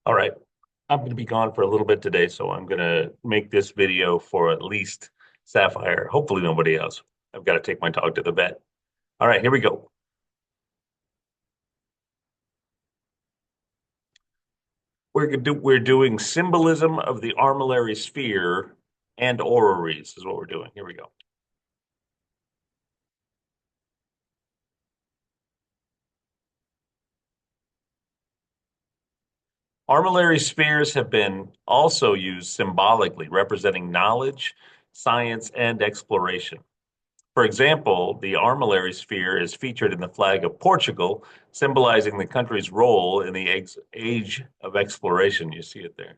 All right. I'm going to be gone for a little bit today, so I'm going to make this video for at least Sapphire. Hopefully, nobody else. I've got to take my dog to the vet. All right, here we go. We're doing symbolism of the armillary sphere and orreries is what we're doing. Here we go. Armillary spheres have been also used symbolically, representing knowledge, science, and exploration. For example, the armillary sphere is featured in the flag of Portugal, symbolizing the country's role in the age of exploration. You see it there.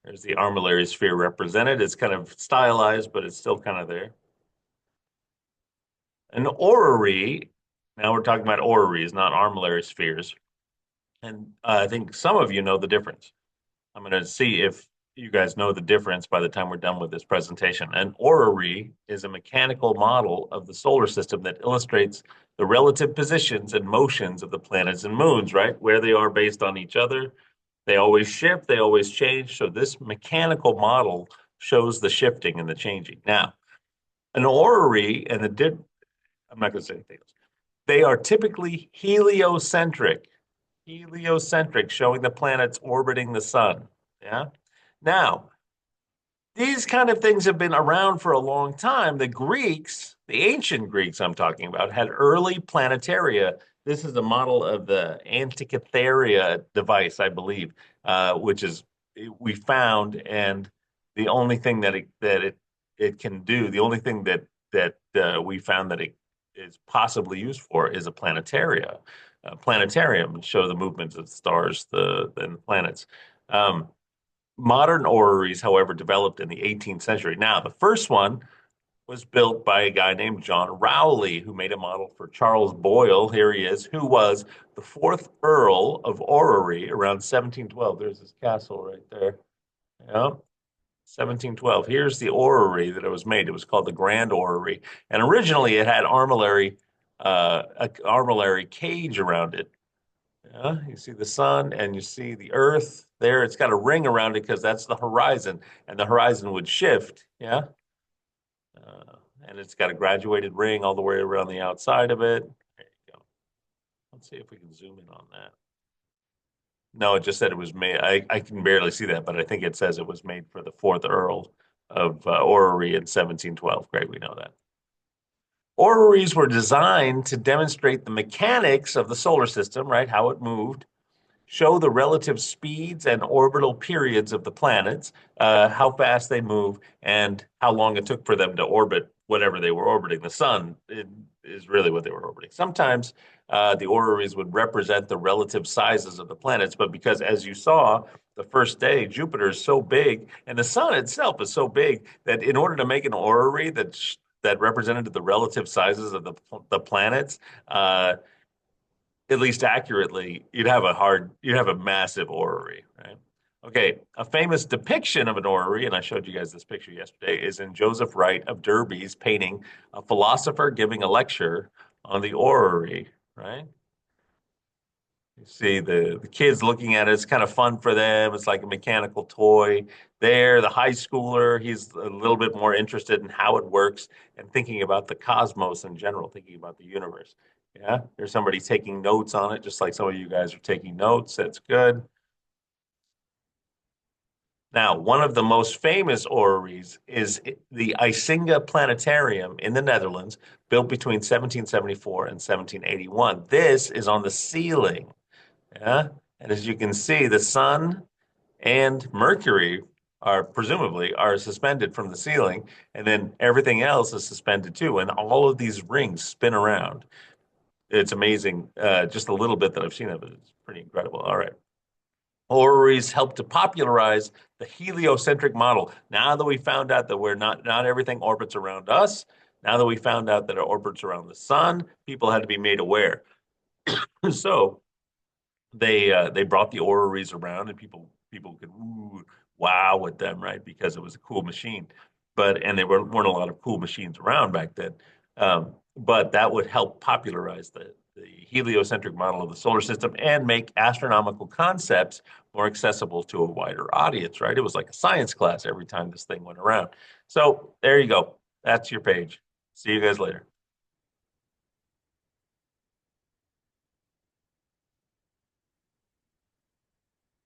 There's the armillary sphere represented. It's kind of stylized, but it's still kind of there. An orrery, now we're talking about orreries, not armillary spheres. And I think some of you know the difference. I'm going to see if you guys know the difference by the time we're done with this presentation. An orrery is a mechanical model of the solar system that illustrates the relative positions and motions of the planets and moons, right? Where they are based on each other. They always shift, they always change. So this mechanical model shows the shifting and the changing. Now, an orrery and I'm not going to say anything else. They are typically heliocentric, showing the planets orbiting the sun. Yeah. Now, these kind of things have been around for a long time. The Greeks, the ancient Greeks I'm talking about, had early planetaria. This is a model of the Antikythera device, I believe, which is we found, and the only thing that it can do, the only thing that we found that it is possibly used for is a planetaria, planetarium, to show the movements of the stars, and the planets. Um, Modern orreries, however, developed in the 18th century. Now, the first one was built by a guy named John Rowley, who made a model for Charles Boyle. Here he is, who was the fourth Earl of Orrery around 1712. There's his castle right there. Yeah, 1712. Here's the orrery that it was made. It was called the Grand Orrery, and originally it had a armillary cage around it. Yeah, you see the sun and you see the earth there. It's got a ring around it because that's the horizon, and the horizon would shift. Yeah. And it's got a graduated ring all the way around the outside of it. There you go. Let's see if we can zoom in on that. No, it just said it was made. I can barely see that, but I think it says it was made for the fourth Earl of Orrery in 1712. Great, we know that. Orreries were designed to demonstrate the mechanics of the solar system, right? How it moved, show the relative speeds and orbital periods of the planets, how fast they move, and how long it took for them to orbit whatever they were orbiting. The sun is really what they were orbiting. Sometimes the orreries would represent the relative sizes of the planets, but because, as you saw, the first day, Jupiter is so big, and the sun itself is so big that in order to make an orrery that represented the relative sizes of the planets, at least accurately, you'd have a massive orrery, right? Okay, a famous depiction of an orrery, and I showed you guys this picture yesterday, is in Joseph Wright of Derby's painting, a philosopher giving a lecture on the orrery, right? You see the kids looking at it, it's kind of fun for them. It's like a mechanical toy. There, the high schooler, he's a little bit more interested in how it works and thinking about the cosmos in general, thinking about the universe. Yeah, there's somebody taking notes on it, just like some of you guys are taking notes. That's good. Now, one of the most famous orreries is the Isinga Planetarium in the Netherlands, built between 1774 and 1781. This is on the ceiling. Yeah. And as you can see, the sun and Mercury are presumably are suspended from the ceiling, and then everything else is suspended too. And all of these rings spin around. It's amazing. Just a little bit that I've seen of it. It's pretty incredible. All right. Orreries helped to popularize the heliocentric model. Now that we found out that we're not everything orbits around us, now that we found out that it orbits around the sun, people had to be made aware. So they brought the orreries around, and people could wow with them, right? Because it was a cool machine. And there weren't a lot of cool machines around back then. But that would help popularize the heliocentric model of the solar system and make astronomical concepts more accessible to a wider audience, right? It was like a science class every time this thing went around. So there you go. That's your page. See you guys later.